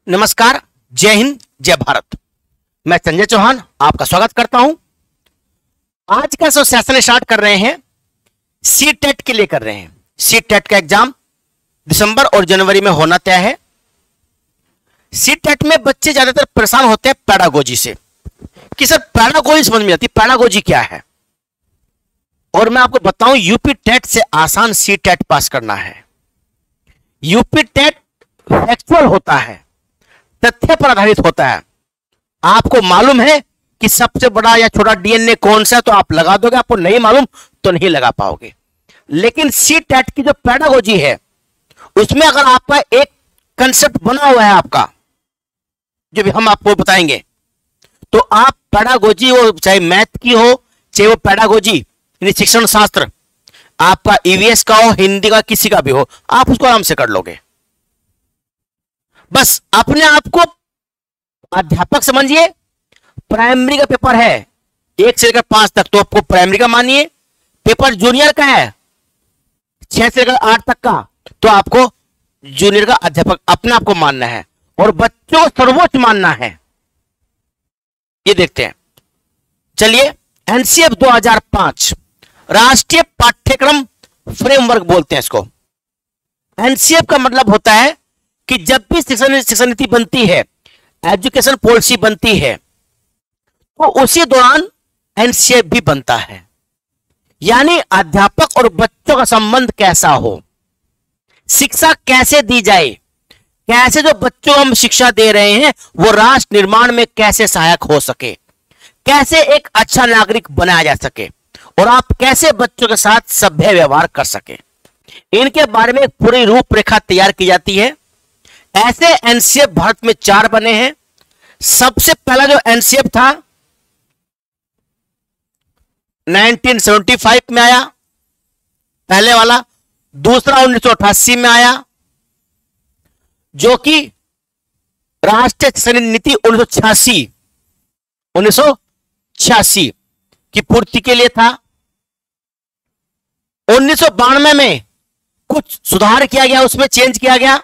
नमस्कार, जय हिंद, जय भारत। मैं संजय चौहान आपका स्वागत करता हूं। आज का सेशन स्टार्ट कर रहे हैं, सी टेट के लिए कर रहे हैं। सी टेट का एग्जाम दिसंबर और जनवरी में होना तय है। सी टेट में बच्चे ज्यादातर परेशान होते हैं पैडागोजी से कि सर पैडागोजी समझ में आती, पैडागोजी क्या है। और मैं आपको बताऊं, यूपी टेट से आसान सी टेट पास करना है। यूपी टेट फैक्चुअल होता है, तथ्य पर आधारित होता है। आपको मालूम है कि सबसे बड़ा या छोटा डीएनए कौन सा है तो आप लगा दोगे, आपको नहीं मालूम तो नहीं लगा पाओगे। लेकिन सी टेट की जो पैडागोजी है उसमें अगर आपका एक कंसेप्ट बना हुआ है आपका, जो भी हम आपको बताएंगे, तो आप पैडागोजी, वो चाहे मैथ की हो चाहे वो पैडागोजी यानी शिक्षण शास्त्र आपका ईवीएस का हो, हिंदी का, किसी का भी हो, आप उसको आराम से कर लोगे। बस अपने आप को अध्यापक समझिए। प्राइमरी का पेपर है 1 से लेकर 5 तक, तो आपको प्राइमरी का मानिए। पेपर जूनियर का है 6 से लेकर 8 तक का, तो आपको जूनियर का अध्यापक अपने आप को मानना है और बच्चों को सर्वोच्च मानना है। ये देखते हैं, चलिए। एनसीएफ 2005 राष्ट्रीय पाठ्यक्रम फ्रेमवर्क बोलते हैं इसको। एनसीएफ का मतलब होता है कि जब भी शिक्षा नीति बनती है, एजुकेशन पॉलिसी बनती है, तो उसी दौरान एनसीएफ भी बनता है। यानी अध्यापक और बच्चों का संबंध कैसा हो, शिक्षा कैसे दी जाए, कैसे जो बच्चों को हम शिक्षा दे रहे हैं वो राष्ट्र निर्माण में कैसे सहायक हो सके, कैसे एक अच्छा नागरिक बनाया जा सके और आप कैसे बच्चों के साथ सभ्य व्यवहार कर सके, इनके बारे में एक पूरी रूपरेखा तैयार की जाती है। ऐसे एनसीएफ भारत में 4 बने हैं। सबसे पहला जो एनसीएफ था 1975 में आया, पहले वाला। दूसरा 1988 में आया, जो कि राष्ट्रीय शिक्षा नीति 1986 की पूर्ति के लिए था। 1992 में कुछ सुधार किया गया, उसमें चेंज किया गया।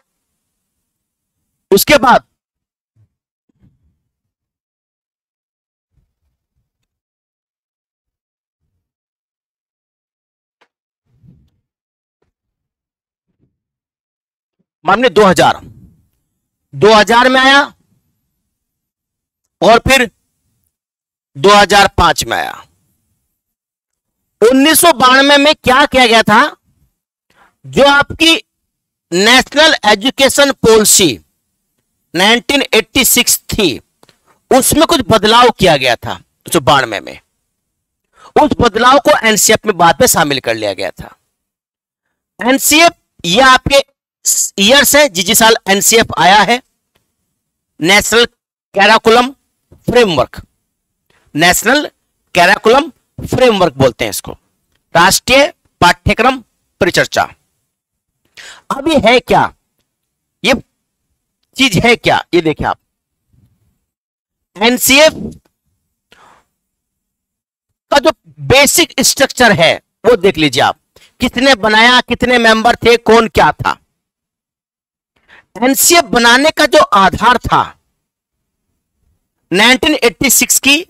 उसके बाद मामले 2000 में आया और फिर 2005 में आया। 1992 में क्या किया गया था, जो आपकी नेशनल एजुकेशन पॉलिसी 1986 थी, उसमें कुछ बदलाव किया गया था 1992 में। उस बदलाव को एनसीएफ में बाद में शामिल कर लिया गया था। एनसीएफ ये आपके ईयर्स है जिस साल एनसीएफ आया है, national curriculum framework. National curriculum framework बोलते हैं इसको, राष्ट्रीय पाठ्यक्रम परिचर्चा। अब ये है क्या, ये चीज है क्या, ये देखिए आप। एनसीएफ का जो बेसिक स्ट्रक्चर है वो देख लीजिए आप, किसने बनाया, कितने मेंबर थे, कौन क्या था। एनसीएफ बनाने का जो आधार था 1986 की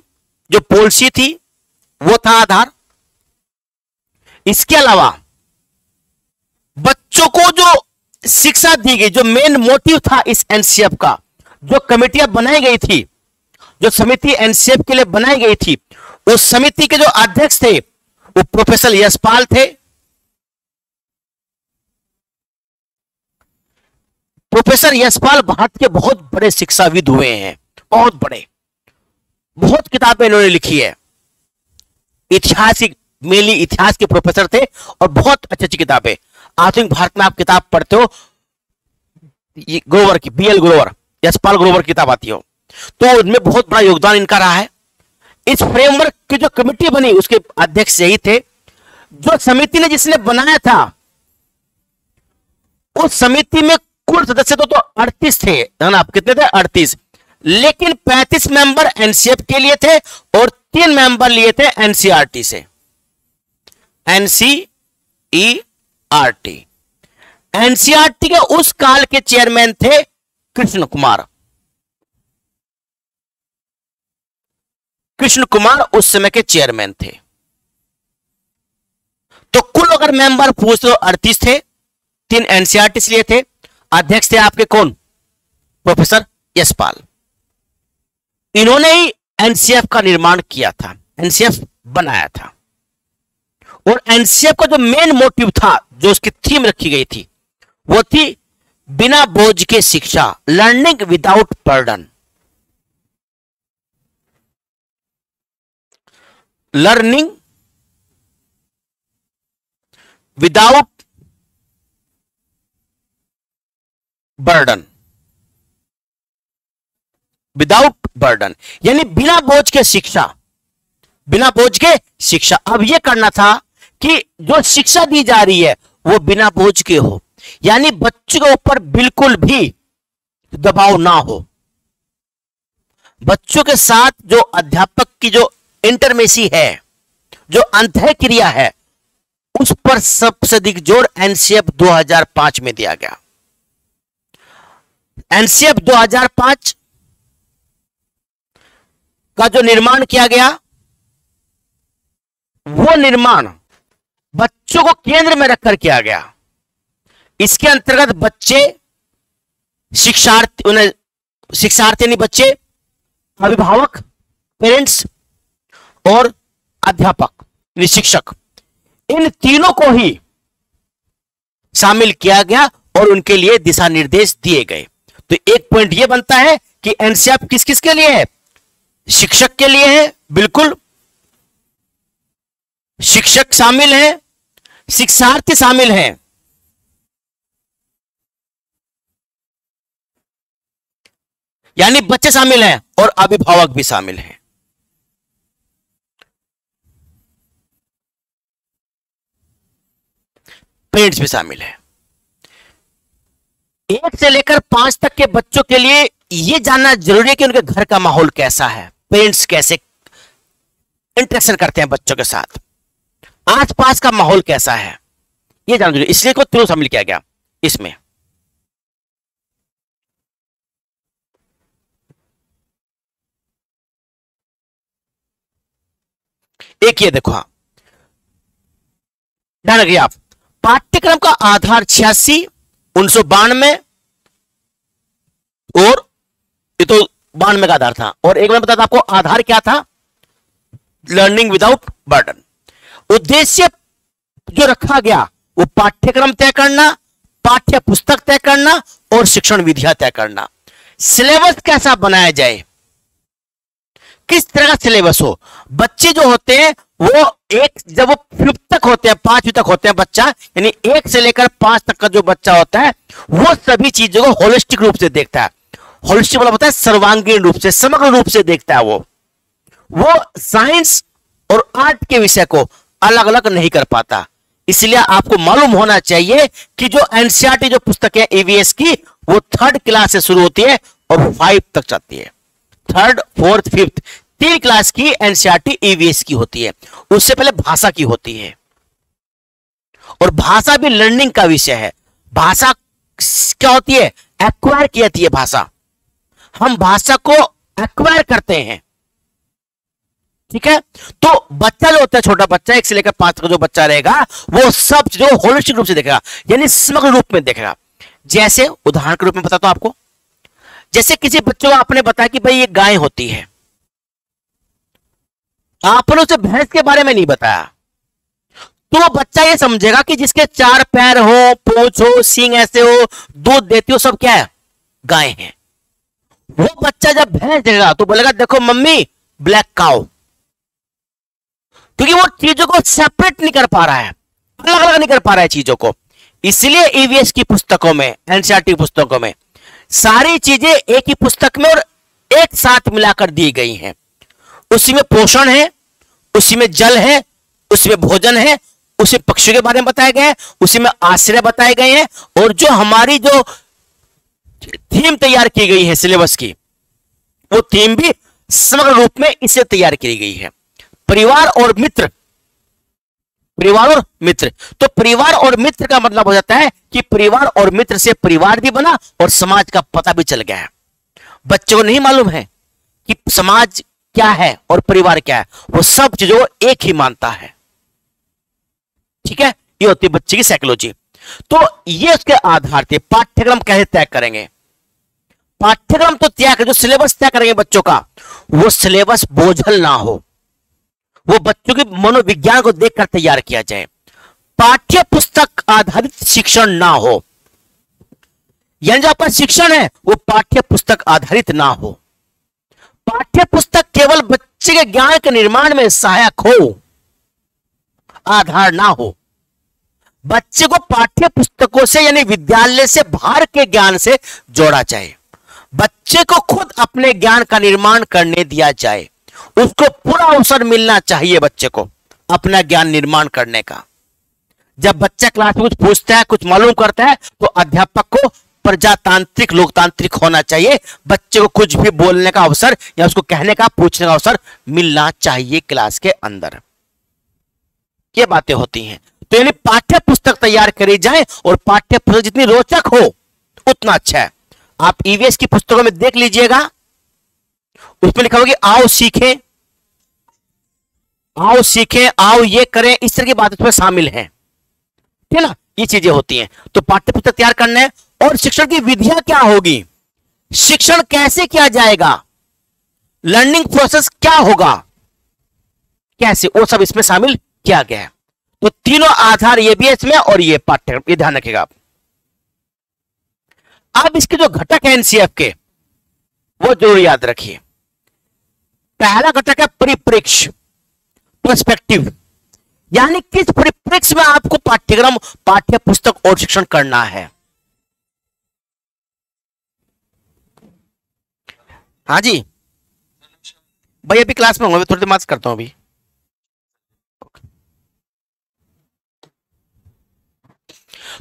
जो पॉलिसी थी वो था आधार। इसके अलावा बच्चों को जो शिक्षा दी गई, जो मेन मोटिव था इस एनसीएफ का, जो कमेटियां बनाई गई थी, जो समिति एनसीएफ के लिए बनाई गई थी, उस समिति के जो अध्यक्ष थे वो प्रोफेसर यशपाल थे। प्रोफेसर यशपाल भारत के बहुत बड़े शिक्षाविद हुए हैं, बहुत बड़े, बहुत किताबें इन्होंने लिखी है। ऐतिहासिक, मेनली इतिहास के प्रोफेसर थे और बहुत अच्छी अच्छी किताबें। आधुनिक भारत में आप किताब पढ़ते हो, ग्रोवर की, बीएल ग्रोवर, यशपाल ग्रोवर की किताब आती हो, तो उनमें बहुत बड़ा योगदान इनका रहा है। इस फ्रेमवर्क की जो कमेटी बनी उसके अध्यक्ष यही थे। जो समिति ने जिसने बनाया था, उस समिति में कुल सदस्य तो 38 थे, है ना। कितने थे? 38। लेकिन 35 मेंबर एनसीएफ के लिए थे और 3 मेंबर लिए थे एनसीईआरटी से। एनसीईआरटी के उस काल के चेयरमैन थे कृष्ण कुमार, कृष्ण कुमार उस समय के चेयरमैन थे। तो कुल अगर मेंबर पूछ लो 38 थे, 3 एनसीईआरटी लिए थे, अध्यक्ष थे आपके कौन, प्रोफेसर यशपाल। इन्होंने ही एनसीएफ का निर्माण किया था, एनसीएफ बनाया था। और एनसीएफ का जो मेन मोटिव था, जो उसकी थीम रखी गई थी, वो थी बिना बोझ के शिक्षा, learning without burden. Learning without burden, without burden यानी बिना बोझ के शिक्षा, बिना बोझ के शिक्षा। अब यह करना था कि जो शिक्षा दी जा रही है वो बिना बोझ के हो, यानी बच्चों के ऊपर बिल्कुल भी दबाव ना हो। बच्चों के साथ जो अध्यापक की जो इंटरमेसी है, जो अंतः क्रिया है, उस पर सबसे अधिक जोर एनसीएफ 2005 में दिया गया। एनसीएफ 2005 का जो निर्माण किया गया, वो निर्माण बच्चों को केंद्र में रखकर किया गया। इसके अंतर्गत बच्चे, शिक्षार्थी यानी बच्चे, अभिभावक, पेरेंट्स और अध्यापक यानी शिक्षक, इन तीनों को ही शामिल किया गया और उनके लिए दिशा निर्देश दिए गए। तो एक पॉइंट यह बनता है कि एनसीएफ किस किस के लिए है, शिक्षक के लिए है, बिल्कुल शिक्षक शामिल है, शिक्षार्थी शामिल हैं, यानी बच्चे शामिल हैं और अभिभावक भी शामिल हैं। पेरेंट्स भी शामिल है। 1 से लेकर 5 तक के बच्चों के लिए यह जानना जरूरी है कि उनके घर का माहौल कैसा है, पेरेंट्स कैसे इंटरेक्शन करते हैं बच्चों के साथ, आसपास का माहौल कैसा है, यह जानना जरूरी, इसलिए को तीनों शामिल किया गया इसमें। एक ये देखो, हाँ ध्यान रखिए आप, पाठ्यक्रम का आधार 86, 1992 और ये तो 92 का आधार था, और एक बार बता था आपको आधार क्या था, लर्निंग विदाउट बर्डन। उद्देश्य जो रखा गया वो पाठ्यक्रम तय करना, पाठ्य पुस्तक तय करना और शिक्षण विधियां तय करना। सिलेबस कैसा बनाया जाए, किस तरह का सिलेबस हो। बच्चे जो होते हैं वो जब वो 5th तक होते हैं, 5वीं तक होते हैं बच्चा, यानी 1 से लेकर 5 तक का जो बच्चा होता है वो सभी चीजों को होलिस्टिक रूप से देखता है। होलिस्टिक मतलब होता है सर्वांगीण रूप से, समग्र रूप से देखता है। वो साइंस और आर्ट के विषय को अलग अलग नहीं कर पाता। इसलिए आपको मालूम होना चाहिए कि जो एनसीईआरटी जो पुस्तक है ईवीएस की, वो 3rd क्लास से शुरू होती है और 5 तक जाती है। 3rd, 4th, 5th 3 क्लास की एनसीईआरटी ईवीएस की होती है। उससे पहले भाषा की होती है, और भाषा भी लर्निंग का विषय है। भाषा क्या होती है, एक्वायर की जाती है भाषा, हम भाषा को एक्वायर करते हैं, ठीक है। तो बच्चा जो होता है, छोटा बच्चा 1 से लेकर 5 तक जो बच्चा रहेगा, वो सब चीजों को होलिस्टिक रूप से देखेगा, यानी समग्र रूप में देखेगा। जैसे उदाहरण के रूप में बताता हूं आपको, जैसे किसी बच्चे को आपने बताया कि भाई ये गाय होती है, आपने उसे भैंस के बारे में नहीं बताया, तो वो बच्चा ये समझेगा कि जिसके 4 पैर हो, पूंछ हो, सींग ऐसे हो, दूध देती हो, सब क्या है, गाय है। वो बच्चा जब भैंस देगा तो बोलेगा देखो मम्मी ब्लैक काउ, क्योंकि वो चीजों को सेपरेट नहीं कर पा रहा है, अलग अलग नहीं कर पा रहा है चीजों को। इसलिए ईवीएस की पुस्तकों में, एनसीईआरटी पुस्तकों में सारी चीजें एक ही पुस्तक में और एक साथ मिलाकर दी गई हैं। उसी में पोषण है, उसी में जल है, उसी में भोजन है, उसी पक्षियों के बारे में बताया गया है, उसी में आश्रय बताए गए हैं, और जो हमारी जो थीम तैयार की गई है सिलेबस की, वो थीम भी समग्र रूप में इससे तैयार की गई है। परिवार और मित्र, परिवार और मित्र, तो परिवार और मित्र का मतलब हो जाता है कि परिवार और मित्र से परिवार भी बना और समाज का पता भी चल गया है। बच्चों को नहीं मालूम है कि समाज क्या है और परिवार क्या है, वो सब चीजों को एक ही मानता है। ठीक है, ये होती है बच्चे की साइकोलॉजी। तो ये उसके आधार पे पाठ्यक्रम कैसे तय करेंगे। पाठ्यक्रम तो तय करें, जो सिलेबस तय करेंगे बच्चों का, वो सिलेबस बोझल ना हो, वो बच्चों के मनोविज्ञान को देखकर तैयार किया जाए। पाठ्य पुस्तक आधारित शिक्षण ना हो, यानी जो आपका शिक्षण है वो पाठ्य पुस्तक आधारित ना हो। पाठ्य पुस्तक केवल बच्चे के ज्ञान के निर्माण में सहायक हो, आधार ना हो। बच्चे को पाठ्य पुस्तकों से यानी विद्यालय से बाहर के ज्ञान से जोड़ा जाए, बच्चे को खुद अपने ज्ञान का निर्माण करने दिया जाए, उसको पूरा अवसर मिलना चाहिए बच्चे को अपना ज्ञान निर्माण करने का। जब बच्चा क्लास में कुछ पूछता है, कुछ मालूम करता है, तो अध्यापक को प्रजातांत्रिक लोकतांत्रिक होना चाहिए, बच्चे को कुछ भी बोलने का अवसर या उसको कहने का पूछने का अवसर मिलना चाहिए क्लास के अंदर। ये बातें होती हैं। तो यानी पाठ्य पुस्तक तैयार करी जाए और पाठ्य पुस्तक जितनी रोचक हो उतना अच्छा है। आप ईवीएस की पुस्तकों में देख लीजिएगा, उसमें लिखा होगा कि आओ सीखें, आओ सीखें, आओ ये करें, इस तरह की बातें उसमें शामिल हैं। ठीक है ना, ये चीजें होती हैं। तो पाठ्य पुस्तक तैयार करना है। और शिक्षण की विधियां क्या होगी, शिक्षण कैसे किया जाएगा, लर्निंग प्रोसेस क्या होगा, कैसे, वो सब इसमें शामिल किया गया है। तो तीनों आधार ये भी है इसमें और ये पाठ्यक्रम, ये ध्यान रखिएगा आप। अब इसके जो घटक है एनसीएफ के, वो जरूर याद रखिए। पहला घटक है परिप्रेक्ष्य, पर्सपेक्टिव, यानी किस परिप्रेक्ष्य में आपको पाठ्यक्रम, पाठ्य पुस्तक और शिक्षण करना है। हाँ जी भाई, अभी क्लास में हूँ, थोड़ी देर बात करता हूं अभी।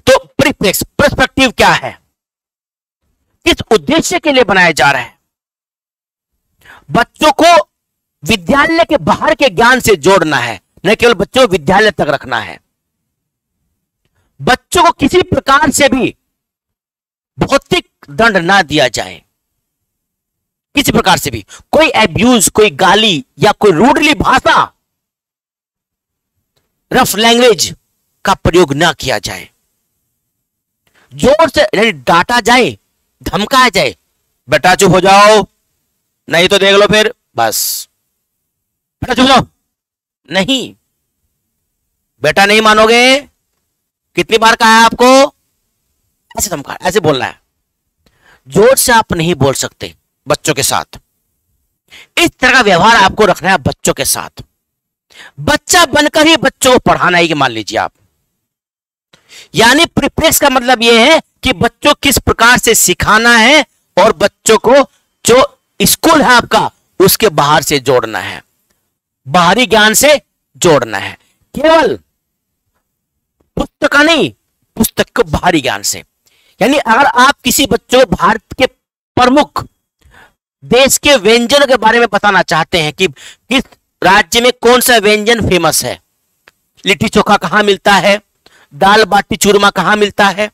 तो परिप्रेक्ष्य, पर्सपेक्टिव क्या है, किस उद्देश्य के लिए बनाया जा रहा है। बच्चों को विद्यालय के बाहर के ज्ञान से जोड़ना है, न केवल बच्चों को विद्यालय तक रखना है। बच्चों को किसी प्रकार से भी भौतिक दंड ना दिया जाए, किसी प्रकार से भी कोई एब्यूज, कोई गाली या कोई रूडली भाषा, रफ लैंग्वेज का प्रयोग ना किया जाए। जोर से यानी डांटा जाए, धमकाया जाए, बेटा चुप हो जाओ, नहीं तो देख लो फिर, बस बेटा चुप जाओ, नहीं बेटा नहीं मानोगे, कितनी बार कहा है आपको, ऐसे धमका, ऐसे बोलना है। जोर से आप नहीं बोल सकते बच्चों के साथ, इस तरह का व्यवहार आपको रखना है बच्चों के साथ। बच्चा बनकर ही बच्चों को पढ़ाना ही, मान लीजिए आप। यानी प्रिप्रेस का मतलब यह है कि बच्चों किस प्रकार से सिखाना है और बच्चों को जो स्कूल है आपका उसके बाहर से जोड़ना है, बाहरी ज्ञान से जोड़ना है, केवल पुस्तक का नहीं, पुस्तक को बाहरी ज्ञान से। यानी अगर आप किसी बच्चों को भारत के प्रमुख देश के व्यंजन के बारे में बताना चाहते हैं कि किस राज्य में कौन सा व्यंजन फेमस है, लिट्टी चोखा कहां मिलता है, दाल बाटी चूरमा कहां मिलता है,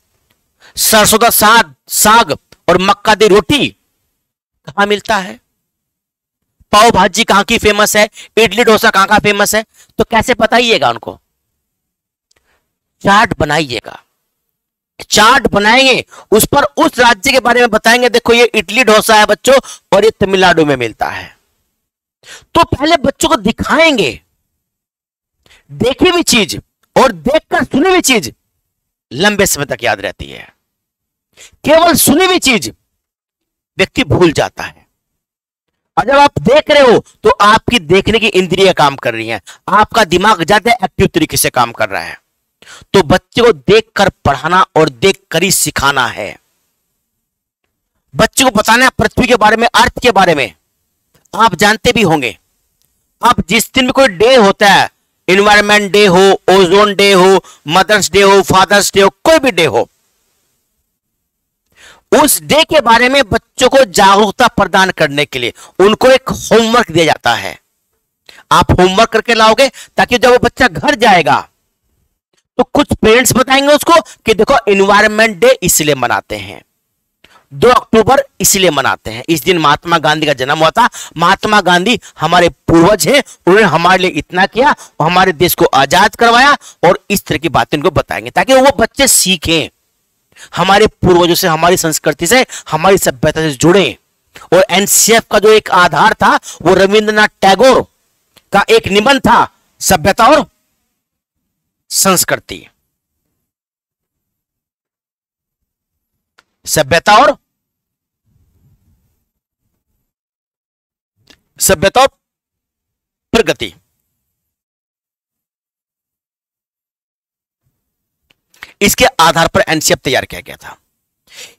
सरसों का साग और मक्का दी रोटी कहां मिलता है, पाव भाजी कहां की फेमस है, इडली डोसा कहां का फेमस है, तो कैसे बताइएगा उनको, चार्ट बनाइएगा, चार्ट बनाएंगे, उस पर उस राज्य के बारे में बताएंगे, देखो ये इडली डोसा है बच्चों और ये तमिलनाडु में मिलता है। तो पहले बच्चों को दिखाएंगे, देखी भी चीज और देखकर सुनी हुई चीज लंबे समय तक याद रहती है, केवल सुनी हुई चीज व्यक्ति भूल जाता है। और जब आप देख रहे हो तो आपकी देखने की इंद्रियां काम कर रही हैं, आपका दिमाग ज्यादा एक्टिव तरीके से काम कर रहा है। तो बच्चे को देखकर पढ़ाना और देखकर ही सिखाना है। बच्चे को बताना है पृथ्वी के बारे में, अर्थ के बारे में। आप जानते भी होंगे, आप जिस दिन भी कोई डे होता है, एनवायरमेंट डे हो, ओजोन डे हो, मदर्स डे हो, फादर्स डे हो, कोई भी डे हो, उस डे के बारे में बच्चों को जागरूकता प्रदान करने के लिए उनको एक होमवर्क दिया जाता है। आप होमवर्क करके लाओगे ताकि जब वो बच्चा घर जाएगा तो कुछ पेरेंट्स बताएंगे उसको कि देखो एनवायरमेंट डे इसलिए मनाते हैं, 2 अक्टूबर इसलिए मनाते हैं, इस दिन महात्मा गांधी का जन्म हुआ था। महात्मा गांधी हमारे पूर्वज हैं, उन्होंने हमारे लिए इतना किया, हमारे देश को आजाद करवाया, और इस तरह की बातें उनको बताएंगे ताकि वो बच्चे सीखें, हमारे पूर्वजों से, हमारी संस्कृति से, हमारी सभ्यता से जुड़े। और एनसीएफ का जो एक आधार था वो रविंद्रनाथ टैगोर का एक निबंध था, सभ्यता और संस्कृति। सभ्यता और प्रगति। इसके आधार पर एनसीएफ तैयार किया गया था।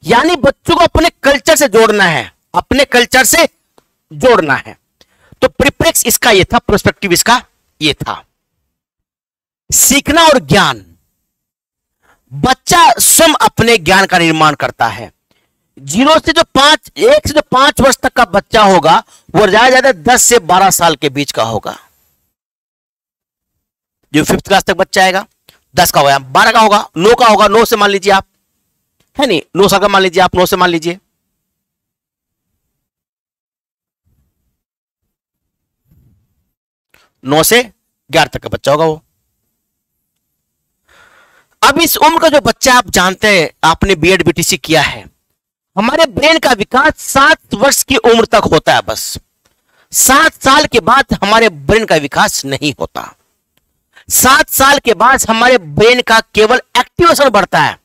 यानी बच्चों को अपने कल्चर से जोड़ना है, अपने कल्चर से जोड़ना है। तो प्रिप्रेक्स इसका ये था, प्रोस्पेक्टिव इसका ये था। सीखना और ज्ञान, बच्चा स्वयं अपने ज्ञान का निर्माण करता है। 1 से जो 5 वर्ष तक का बच्चा होगा वो ज्यादा 10 से 12 साल के बीच का होगा। जो 5th क्लास तक बच्चा आएगा 10 का होगा, 12 का होगा, 9 का होगा, 9 से मान लीजिए आप, है नहीं, 9 साल का मान लीजिए आप, 9 से मान लीजिए। नौ से 11 तक का बच्चा होगा वो। अब इस उम्र का जो बच्चा, आप जानते हैं, आपने बीएड बीटीसी किया है, हमारे ब्रेन का विकास 7 वर्ष की उम्र तक होता है बस। 7 साल के बाद हमारे ब्रेन का विकास नहीं होता। 7 साल के बाद हमारे ब्रेन का केवल एक्टिवेशन बढ़ता है,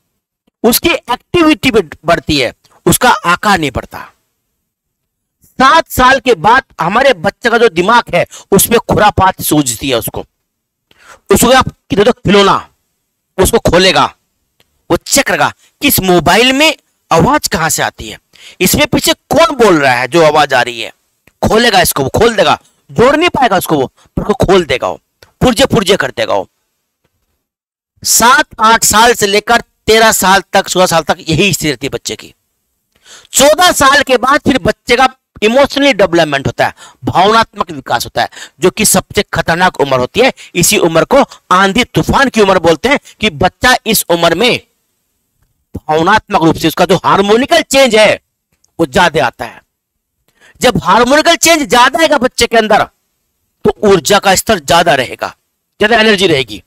उसकी एक्टिविटी बढ़ती है, उसका आकार नहीं बढ़ता। 7 साल के बाद हमारे बच्चे का जो दिमाग है उसमें खुरापात सूझती है, उसको आप किधर खिलौना उसको खोलेगा, वो चेक करेगा कि इस मोबाइल में आवाज कहां से आती है, इसमें पीछे कौन बोल रहा है जो आवाज आ रही है, खोलेगा इसको, वो खोल देगा, जोड़ नहीं पाएगा उसको, वो पर खोल देगा, वो पुर्जे पुर्जे कर देगा वो। 7-8 साल से लेकर 13 साल तक, 16 साल तक यही स्थिति रहती है बच्चे की। 14 साल के बाद फिर बच्चे का इमोशनली डेवलपमेंट होता है, भावनात्मक विकास होता है, जो कि सबसे खतरनाक उम्र होती है। इसी उम्र को आंधी तूफान की उम्र बोलते हैं, कि बच्चा इस उम्र में भावनात्मक रूप से उसका जो हार्मोनिकल चेंज है वो ज्यादा आता है। जब हार्मोनिकल चेंज ज्यादा आएगा बच्चे के अंदर, तो ऊर्जा का स्तर ज्यादा रहेगा, ज्यादा एनर्जी रहेगी,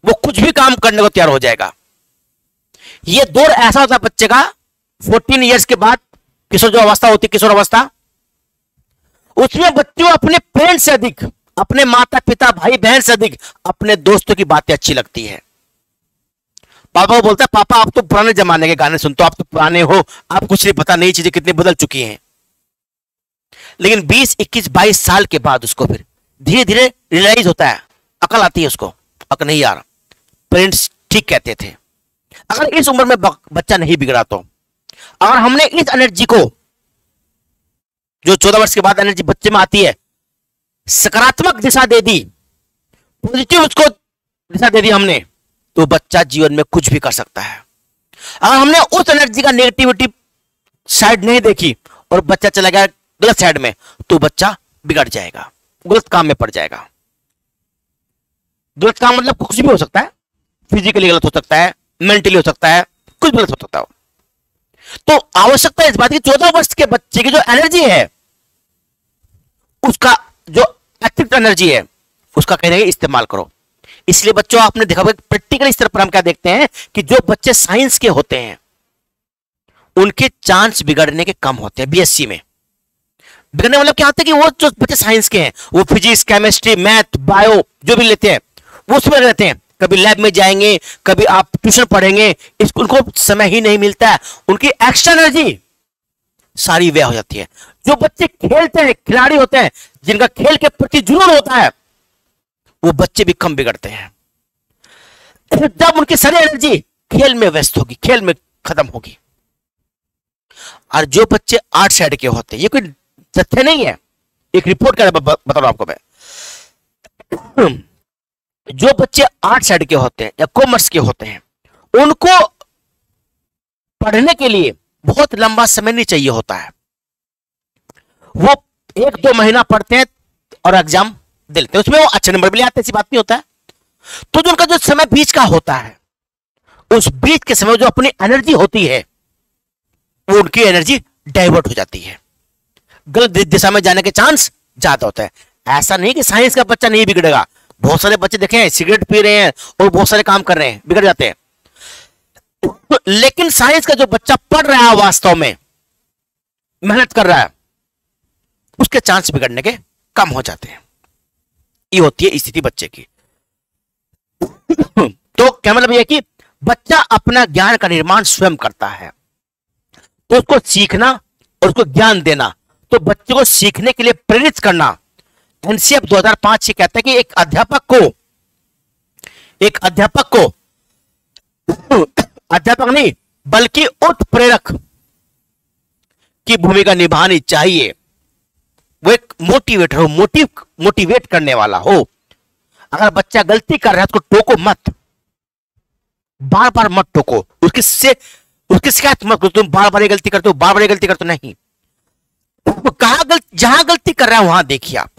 वो कुछ भी काम करने को तैयार हो जाएगा। ये दौर ऐसा होता है बच्चे का 14 ईयर्स के बाद, किशोर जो अवस्था होती है, किशोर अवस्था, उसमें बच्चों अपने पेरेंट्स से अधिक, अपने माता पिता भाई बहन से अधिक अपने दोस्तों की बातें अच्छी लगती है। पापा को बोलता है, पापा आप तो पुराने जमाने के गाने सुनते हो, आप तो पुराने हो, आप कुछ नहीं पता, नई चीजें कितनी बदल चुकी हैं। लेकिन 20, 21, 22 साल के बाद उसको फिर धीरे धीरे रियलाइज होता है, अकल आती है उसको, अकल नहीं यार, पेरेंट्स ठीक कहते थे। अगर इस उम्र में बच्चा नहीं बिगड़ा, तो अगर हमने इस एनर्जी को, जो 14 वर्ष के बाद एनर्जी बच्चे में आती है, सकारात्मक दिशा दे दी, पॉजिटिव उसको दिशा दे दी हमने, तो बच्चा जीवन में कुछ भी कर सकता है। अगर हमने उस एनर्जी का नेगेटिविटी साइड नहीं देखी और बच्चा चला गया गलत साइड में, तो बच्चा बिगड़ जाएगा, गलत काम में पड़ जाएगा। गलत काम मतलब कुछ भी हो सकता है, फिजिकली गलत हो सकता है, मेंटली हो सकता है, कुछ भी गलत हो सकता है। तो आवश्यकता इस बात की 14 वर्ष के बच्चे की जो एनर्जी है, उसका जो अतिरिक्त एनर्जी है, उसका कहने इस्तेमाल करो। इसलिए बच्चों, आपने देखा होगा प्रैक्टिकल स्तर पर हम क्या देखते हैं कि जो बच्चे साइंस के होते हैं उनके चांस बिगड़ने के कम होते हैं। बीएससी में बिगड़ने मतलब क्या होता है कि वो जो बच्चे साइंस के हैं, वो फिजिक्स, केमिस्ट्री, मैथ, बायो जो भी लेते हैं, वो उसमें रहते हैं। कभी लैब में जाएंगे, कभी आप ट्यूशन पढ़ेंगे, उनको समय ही नहीं मिलता है, उनकी एक्स्ट्रा एनर्जी सारी व्यय हो जाती है। जो बच्चे खेलते हैं, खिलाड़ी होते हैं, जिनका खेल के प्रति जुनून होता है, वो बच्चे भी कम बिगड़ते हैं। जब उनकी सारी एनर्जी खेल में व्यस्त होगी, खेल में खत्म होगी। और जो बच्चे 8 साइड के होते हैं, ये कोई तथ्य नहीं है, एक रिपोर्ट का बता रहा हूं आपको मैं, जो बच्चे 8 साइड के होते हैं या कॉमर्स के होते हैं, उनको पढ़ने के लिए बहुत लंबा समय नहीं चाहिए होता है। वो 1-2 महीना पढ़ते हैं और एग्जाम दे लेते हैं, उसमें वो अच्छे नंबर भी ले आते हैं, ऐसी बात नहीं होता है। तो जो उनका जो समय बीच का होता है, उस बीच के समय जो अपनी एनर्जी होती है, वो उनकी एनर्जी डाइवर्ट हो जाती है, गलत दिशा में जाने के चांस ज्यादा होता है। ऐसा नहीं कि साइंस का बच्चा नहीं बिगड़ेगा, बहुत सारे बच्चे देखे हैं सिगरेट पी रहे हैं और बहुत सारे काम कर रहे हैं, बिगड़ जाते हैं। लेकिन साइंस का जो बच्चा पढ़ रहा है, वास्तव में मेहनत कर रहा है, उसके चांस बिगड़ने के कम हो जाते हैं। ये होती है स्थिति बच्चे की। तो क्या मतलब ये कि बच्चा अपना ज्ञान का निर्माण स्वयं करता है, तो उसको सीखना और उसको ज्ञान देना, तो बच्चे को सीखने के लिए प्रेरित करना। एनसीएफ 2005 ये कहता है कि एक अध्यापक को अध्यापक नहीं बल्कि उत्प्रेरक की भूमिका निभानी चाहिए। वो एक मोटिवेटर हो, मोटिवेट करने वाला हो। अगर बच्चा गलती कर रहा है तो टोको मत, बार बार मत टोको, उसकी शिकायत मत करो, तुम बार बार ये गलती करते हो, बार बार ये गलती करते हो, नहीं। जहां गलती कर रहा है वहां देखिए आप,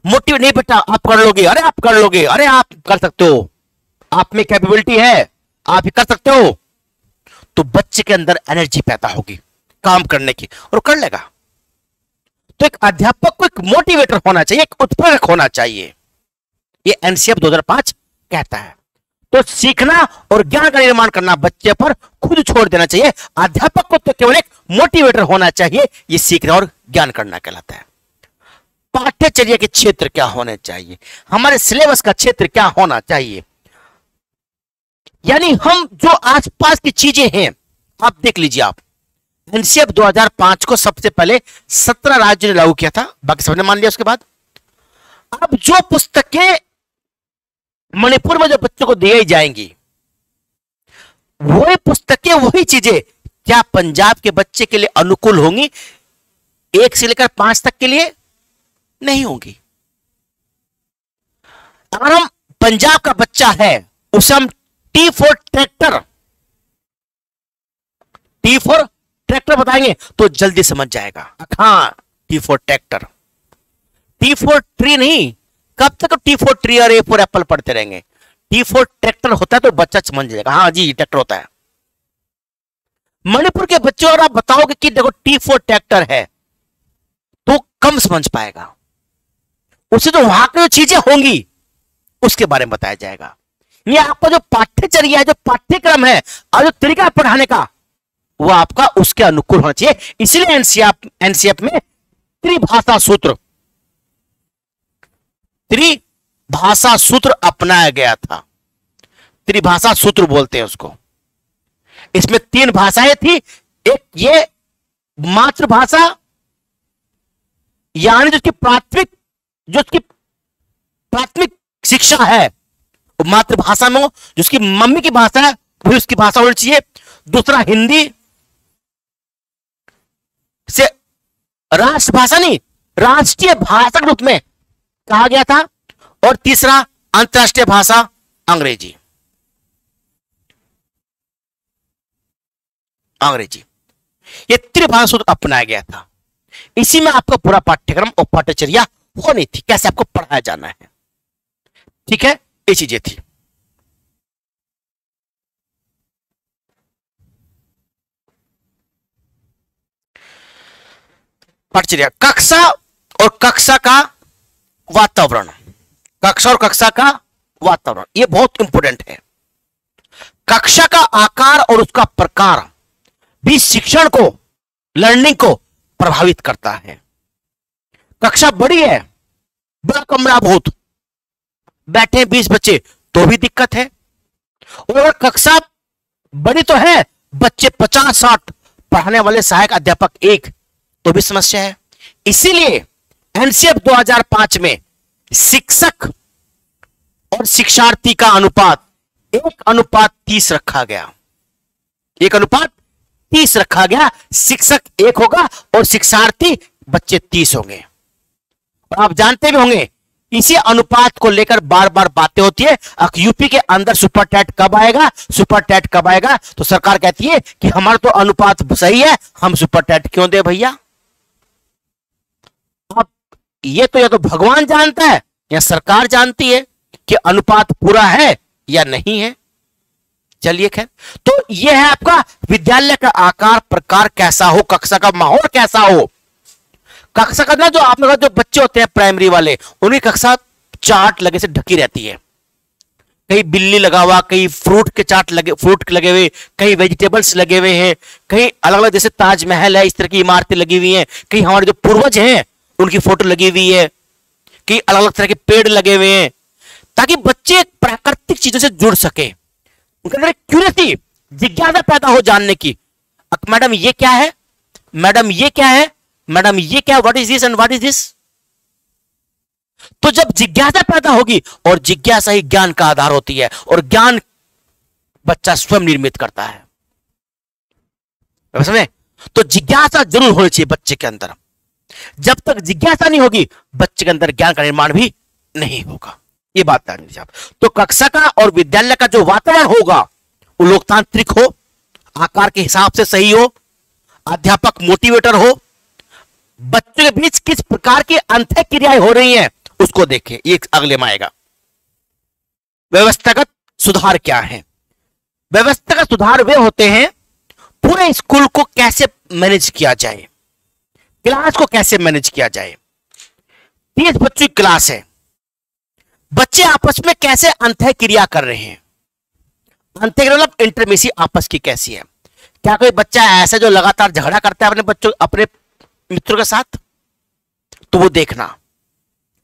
मोटिवेट नहीं, बेटा आप कर लोगे, अरे आप कर लोगे, अरे आप कर सकते हो, आप में कैपेबिलिटी है, आप ही कर सकते हो। तो बच्चे के अंदर एनर्जी पैदा होगी काम करने की और कर लेगा। तो एक अध्यापक को एक मोटिवेटर होना चाहिए, एक उत्प्रेरक होना चाहिए, ये एनसीएफ 2005 कहता है। तो सीखना और ज्ञान का निर्माण करना बच्चे पर खुद छोड़ देना चाहिए। अध्यापक को तो केवल एक मोटिवेटर होना चाहिए, ये सीखना और ज्ञान करना कहलाता है। पाठ्यचर्या के क्षेत्र क्या होने चाहिए, हमारे सिलेबस का क्षेत्र क्या होना चाहिए, यानी हम जो आसपास की चीजें हैं, आप देख लीजिए। आप एनसीएफ 2005 को सबसे पहले 17 राज्यों ने लागू किया था, बाकी सबने मान लिया उसके बाद। अब जो पुस्तकें मणिपुर में जो बच्चों को दी जाएंगी, वही पुस्तकें, वही चीजें क्या पंजाब के बच्चे के लिए अनुकूल होंगी? 1 से लेकर 5 तक के लिए नहीं होंगी। अगर हम पंजाब का बच्चा है, उसे हम T4 ट्रैक्टर बताएंगे तो जल्दी समझ जाएगा। हाँ, T4 ट्रैक्टर, T4 ट्री नहीं। कब तक T4 ट्री और A4 एप्पल पढ़ते रहेंगे? T4 ट्रैक्टर होता है तो बच्चा समझ जाएगा, हाँ जी ट्रैक्टर होता है। मणिपुर के बच्चों और आप बताओगे कि देखो T4 ट्रैक्टर है, तो कम समझ पाएगा। उसे तो वहां की जो चीजें होंगी उसके बारे में बताया जाएगा। ये आपका जो पाठ्यचर्या है, जो पाठ्यक्रम है और जो तरीका है पढ़ाने का, वो आपका उसके अनुकूल होना चाहिए। इसलिए एनसीएफ में त्रिभाषा सूत्र अपनाया गया था। त्रिभाषा सूत्र बोलते हैं उसको। इसमें 3 भाषाएं थी, एक ये मातृभाषा, यानी जो उसकी प्राथमिक शिक्षा है मातृभाषा में हो, जिसकी मम्मी की भाषा है वही उसकी भाषा होनी चाहिए। दूसरा हिंदी से राष्ट्रभाषा नहीं, राष्ट्रीय भाषा के रूप में कहा गया था। और तीसरा अंतरराष्ट्रीय भाषा अंग्रेजी। ये त्रिभाषा सूत्र अपनाया गया था। इसी में आपका पूरा पाठ्यक्रम और पाठ्यचर्या होनी थी, कैसे आपको पढ़ाया जाना है। ठीक है, ये चीजें थी। पाठ्यचर्या, कक्षा और कक्षा का वातावरण, ये बहुत इंपॉर्टेंट है। कक्षा का आकार और उसका प्रकार भी शिक्षण को, लर्निंग को प्रभावित करता है। कक्षा बड़ी है, बड़ा कमरा बहुत, बैठे 20 बच्चे तो भी दिक्कत है। और अगर कक्षा बड़ी तो है, बच्चे 50-60, पढ़ाने वाले सहायक अध्यापक 1, तो भी समस्या है। इसीलिए एनसीएफ 2005 में शिक्षक और शिक्षार्थी का अनुपात 1:30 रखा गया। 1:30 रखा गया। शिक्षक 1 होगा और शिक्षार्थी बच्चे 30 होंगे। और आप जानते भी होंगे, इसी अनुपात को लेकर बार बार बातें होती है। यूपी के अंदर सुपर टैट कब आएगा, तो सरकार कहती है कि हमारा तो अनुपात सही है, हम सुपर टैट क्यों दे भैया। अब ये तो या तो भगवान जानता है या सरकार जानती है कि अनुपात पूरा है या नहीं है। चलिए खैर, तो यह है आपका विद्यालय का आकार प्रकार कैसा हो, कक्षा का माहौल कैसा हो। कक्षा का ना जो आपने जो बच्चे होते हैं प्राइमरी वाले, उनकी कक्षा चार्ट लगे से ढकी रहती है। कहीं बिल्ली लगा हुआ, कहीं फ्रूट के चार्ट लगे, फ्रूट लगे हुए, कहीं वेजिटेबल्स लगे हुए हैं, कहीं अलग अलग जैसे ताजमहल है इस तरह की इमारतें लगी हुई हैं, कहीं हमारे जो पूर्वज हैं उनकी फोटो लगी हुई है, कहीं अलग अलग तरह के पेड़ लगे हुए हैं, ताकि बच्चे प्राकृतिक चीजों से जुड़ सके, उनके अंदर क्यूरियोसिटी, जिज्ञासा पैदा हो जानने की। मैडम ये क्या है, मैडम ये क्या है, मैडम ये क्या, what is this and what is this. तो जब जिज्ञासा पैदा होगी, और जिज्ञासा ही ज्ञान का आधार होती है, और ज्ञान बच्चा स्वयं निर्मित करता है, समझे। तो जिज्ञासा जरूर होनी चाहिए बच्चे के अंदर। जब तक जिज्ञासा नहीं होगी, बच्चे के अंदर ज्ञान का निर्माण भी नहीं होगा। ये बात ध्यान दीजिए आप। तो कक्षा का और विद्यालय का जो वातावरण होगा वो लोकतांत्रिक हो, आकार के हिसाब से सही हो, अध्यापक मोटिवेटर हो, बच्चों के बीच किस प्रकार की अंतः क्रियाएं हो रही हैं उसको देखें। ये अगले में आएगा। व्यवस्थागत सुधार क्या है। व्यवस्थागत सुधार वे होते हैं पूरे स्कूल को कैसे मैनेज किया जाए, क्लास को कैसे मैनेज किया जाए। 30 बच्चों की क्लास है, बच्चे आपस में कैसे अंतः क्रिया कर रहे हैं। अंतः क्रिया मतलब इंटरमेसी आपस की कैसी है। क्या कोई बच्चा ऐसा जो लगातार झगड़ा करता है अपने मित्रों के साथ, तो वो देखना,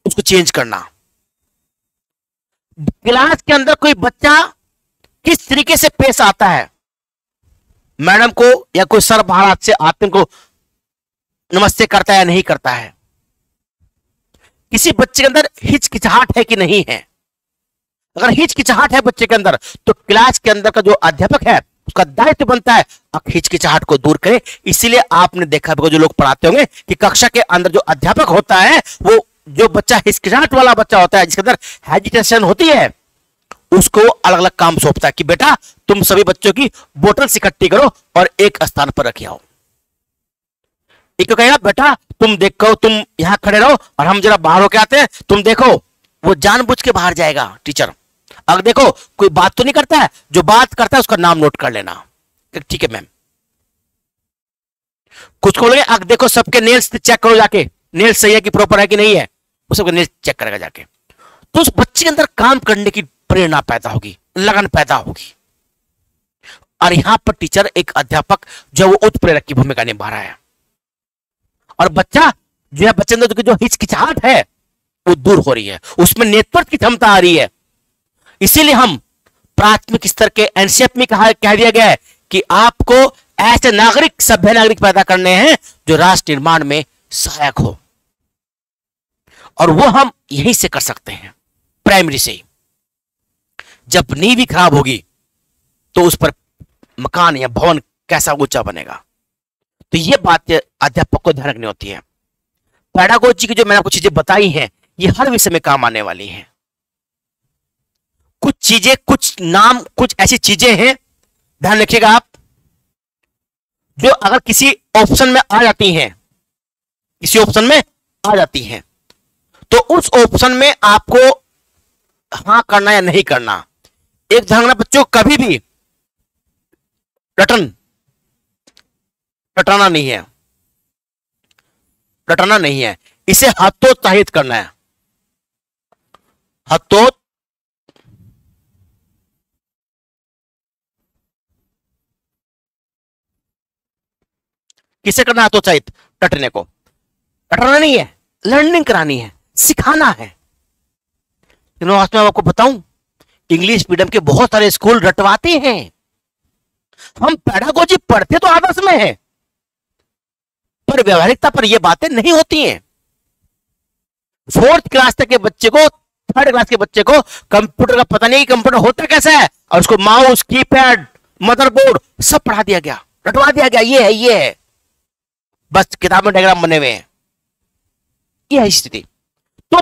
उसको चेंज करना। क्लास के अंदर कोई बच्चा किस तरीके से पेश आता है, मैडम को या कोई सर बाहर हाथ से आते को नमस्ते करता है या नहीं करता है, किसी बच्चे के अंदर हिचकिचाहट है कि नहीं है। अगर हिचकिचाहट है बच्चे के अंदर, तो क्लास के अंदर का जो अध्यापक है उसका दायित्व बनता है अब हिचकिचाहट को दूर करे। इसीलिए आपने देखा जो लोग पढ़ाते होंगे कि कक्षा के अंदर जो अध्यापक होता है, वो जो बच्चा हिचकिचाहट वाला बच्चा होता है, जिसके अंदर हेजिटेशन होती है, उसको अलग अलग काम सौंपता है कि बेटा तुम सभी बच्चों की बोतल इकट्ठी करो और एक स्थान पर रखे आओ। एक तो कहेगा बेटा तुम देखो, तुम यहां खड़े रहो और हम जरा बाहर होके आते हैं, तुम देखो। वो जानबूझ के बाहर जाएगा टीचर। अब देखो कोई बात तो नहीं करता है, जो बात करता है उसका नाम नोट कर लेना, ठीक है मैम। कुछ को बोलेंगे अब देखो सबके नेल्स चेक करो जाके, नेल्स सही है कि प्रॉपर है कि नहीं है, वो सबके नेल्स चेक करेगा जाके। तो उस बच्चे के अंदर काम करने की प्रेरणा पैदा होगी, लगन पैदा होगी। और यहां पर टीचर एक अध्यापक जो वो उत्प्रेरक की भूमिका निभा रहा है, और बच्चा जो है बच्चे अंदर जो हिचकिचाहट है वो दूर हो रही है, उसमें नेतृत्व की क्षमता आ रही है। इसीलिए हम प्राथमिक स्तर के एनसीएफ में कह दिया गया है कि आपको ऐसे नागरिक, सभ्य नागरिक पैदा करने हैं जो राष्ट्र निर्माण में सहायक हो, और वो हम यहीं से कर सकते हैं, प्राइमरी से ही। जब नींव भी खराब होगी तो उस पर मकान या भवन कैसा ऊंचा बनेगा। तो ये बात अध्यापक को ध्यान रखनी होती है। पेडागोजी की जो मैंने आपको चीजें बताई हैं, ये हर विषय में काम आने वाली हैं। कुछ चीजें, कुछ नाम, कुछ ऐसी चीजें हैं, ध्यान रखिएगा आप, जो अगर किसी ऑप्शन में आ जाती हैं, किसी ऑप्शन में आ जाती हैं, तो उस ऑप्शन में आपको हां करना या नहीं करना। एक ध्यान रखना बच्चों, कभी भी रटाना नहीं है, रटाना नहीं है, इसे हतोत्साहित करना है। किसे करना है हतोत्साहित? रटने को। रटना नहीं है, लर्निंग करानी है, सिखाना है। आज मैं आपको बताऊं, इंग्लिश मीडियम के बहुत सारे स्कूल रटवाते हैं। हम पेडागोजी पढ़ते तो आदर्श में है, पर व्यवहारिकता पर यह बातें नहीं होती हैं। 4th क्लास तक के बच्चे को, 3rd क्लास के बच्चे को कंप्यूटर का पता नहीं, कंप्यूटर होता कैसा है, और उसको माउस, कीपैड, मदरबोर्ड सब पढ़ा दिया गया, रटवा दिया गया, ये है, बस किताब में डायग्राम बने हुए हैं। यह है स्थिति। तो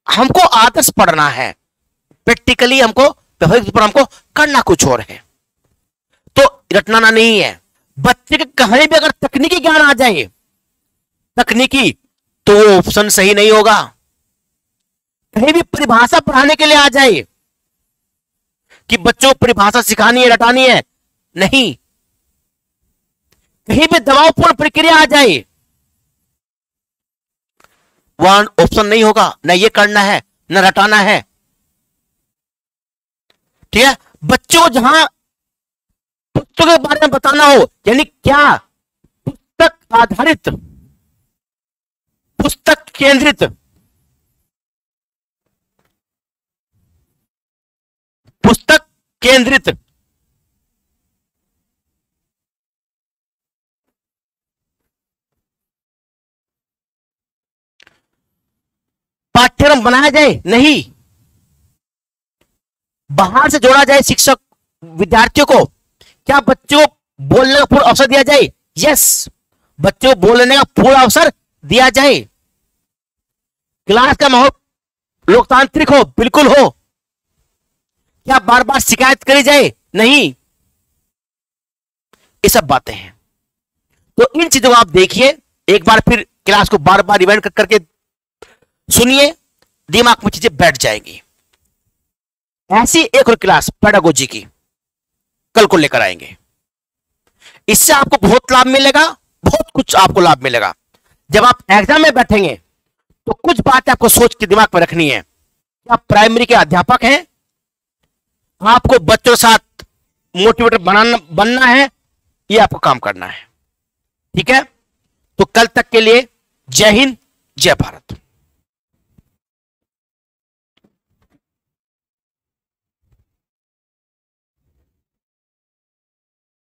हमको आदर्श पढ़ना है, प्रैक्टिकली हमको, व्यवहारिक पर हमको करना कुछ और है। तो रटना नहीं है। बच्चे के कहीं भी अगर तकनीकी ज्ञान आ जाए, तकनीकी, तो वो ऑप्शन सही नहीं होगा। कहीं भी परिभाषा पढ़ाने के लिए आ जाए कि बच्चों को परिभाषा सिखानी है, रटानी है, नहीं। कहीं भी दबावपूर्ण प्रक्रिया आ जाए, वहां ऑप्शन नहीं होगा, न ये करना है न रटाना है। ठीक है, बच्चों को जहां पुस्तकों के बारे में बताना हो, यानी क्या पुस्तक आधारित, पुस्तक केंद्रित, पुस्तक केंद्रित पाठ्यक्रम बनाया जाए, नहीं। बाहर से जोड़ा जाए शिक्षक विद्यार्थियों को, क्या बच्चों को बोलने का पूरा अवसर दिया जाए, यस, बच्चों को बोलने का पूरा अवसर दिया जाए। क्लास का माहौल लोकतांत्रिक हो, बिल्कुल हो। क्या बार बार शिकायत करी जाए, नहीं। ये सब बातें हैं। तो इन चीजों को आप देखिए, एक बार फिर क्लास को बार बार रिवाइंड करके सुनिए, दिमाग में चीजें बैठ जाएंगी। ऐसी एक और क्लास पेडागोजी की कल को लेकर आएंगे। इससे आपको बहुत लाभ मिलेगा, बहुत कुछ आपको लाभ मिलेगा। जब आप एग्जाम में बैठेंगे तो कुछ बातें आपको सोच के दिमाग में रखनी है। आप प्राइमरी के अध्यापक हैं, आपको बच्चों के साथ मोटिवेटर बनना है, ये आपको काम करना है। ठीक है, तो कल तक के लिए जय हिंद, जय भारत।